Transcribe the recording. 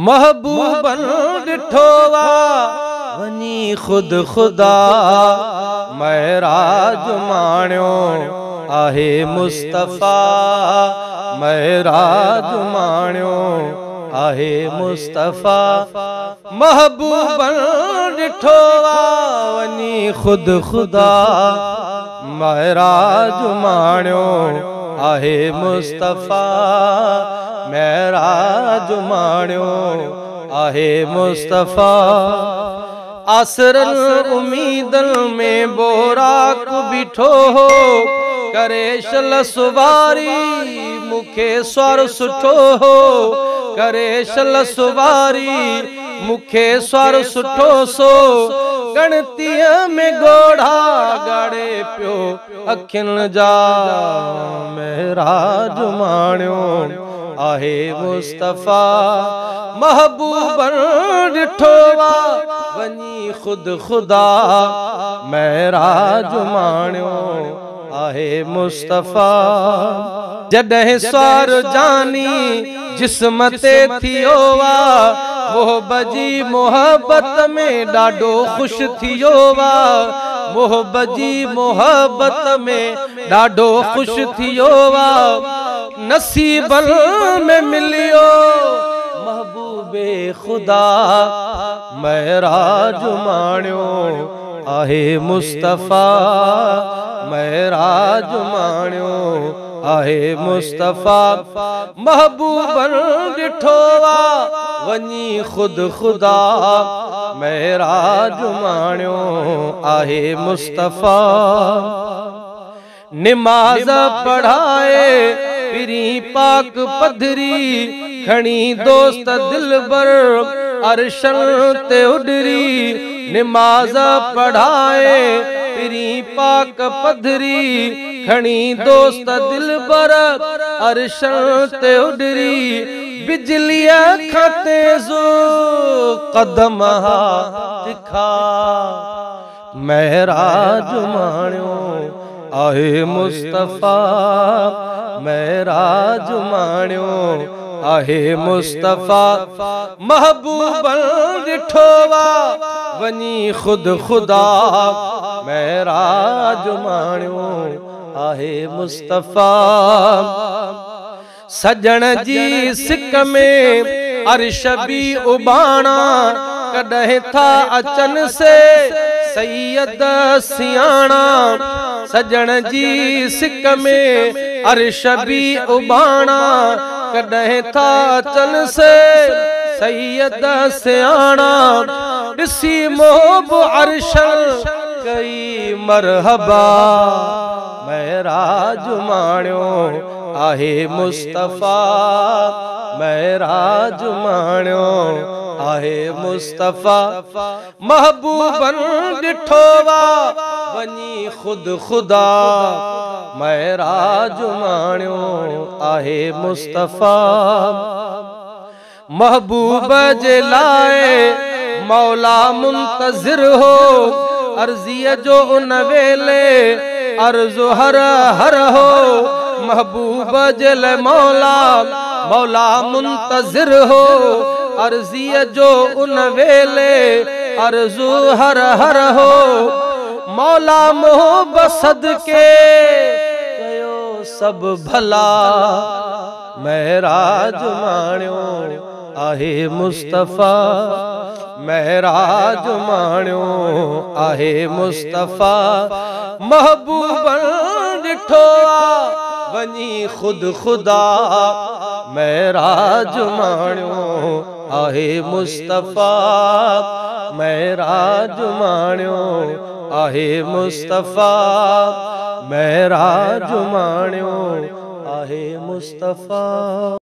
महबूबन ॾिठो वा वनी खुद खुदा महराज माण्यो आहे मुस्तफ़ा महराज माण्यो आहे मुस्तफ़ा महबूबन ॾिठो वा वनी खुद खुदा महराज माण्यो आहे मुस्तफ़ा महराज माण्यो आहे मुस्तफ़ा आसरल उम्मीदन में बोराक बीठो हो करे शल सुवारी मुखे स्वर सुठो हो करे शल सुवारी मुखे स्वर सुठो सो गणतीअ में गोढ़ा गाड़े पियो अखियुनि जा महराज माण्यो आहे मुस्तफ़ा महबूबन ॾिठो वा वनी खुद खुदा महराज माण्यो आहे मुस्तफ़ा जॾहिं स्वार जानी जिस्म ते थियो वा मोहब्बत मोहब्बत में ॾाढो खुश थियो वा मोहब्बत में ॾाढो खुश थियो वा नसीबन में मिलियो महबूबे खुदा महराज माण्यो आहे मुस्तफ़ा महराज माण्यो आहे मुस्तफ़ा महबूबन ॾिठो वा वनी खुद खुदा महराज माण्यो आहे मुस्तफ़ा निमाज़ पढ़ाए पिरी पाक पधरी खणी दोस्त दिलबर अरशन ते उडरी निमाज़ पढ़ाए पिरी पाक पधरी खणी दोस्त दिलबर अरशन ते उडरी बिजलिया खां तेज़ो कदम दिखा महराज माण्यो आहे मुस्तफ़ा महराज माण्यो आहे मुस्तफ़ा महबूबन ॾिठो वा वनी खुद खुदा महराज माण्यो आहे मुस्तफ़ा सजण जी सिक में अर्श भी उबाणा कॾहिं था अचन से सैयद सियाणा सजण जी सिक में अर्श भी उबाणा कॾहिं था अचन से सैयद सियाणा ॾिसी मोहब अर्श कई मरहबा महराज माण्यो आहे मुस्तफ़ा महराज माण्यो आहे मुस्तफ़ा महबूबन ॾिठो वा वनी खुद खुदा महराज माण्यो आहे मुस्तफ़ा महबूब जे लाए मौला मुंतज़िर हो अर्ज़ीअ जो उन वेले अर्ज़ु हर हर हो महबूब जे लाए मौला मुंतज़िर हो अर्ज़ीअ जो उन वेले अर्ज़ु हर हर हो मौला मोहब्बत सदके कयो सब भला महराज माण्यो आहे मुस्तफ़ा महराज माण्यो आहे मुस्तफ़ा महबूबन ॾिठो वनी खुद खुदा महराज माण्यो आहे मुस्तफ़ा महराज माण्यो आहे मुस्तफ़ा महराज माण्यो आहे मुस्तफ़ा।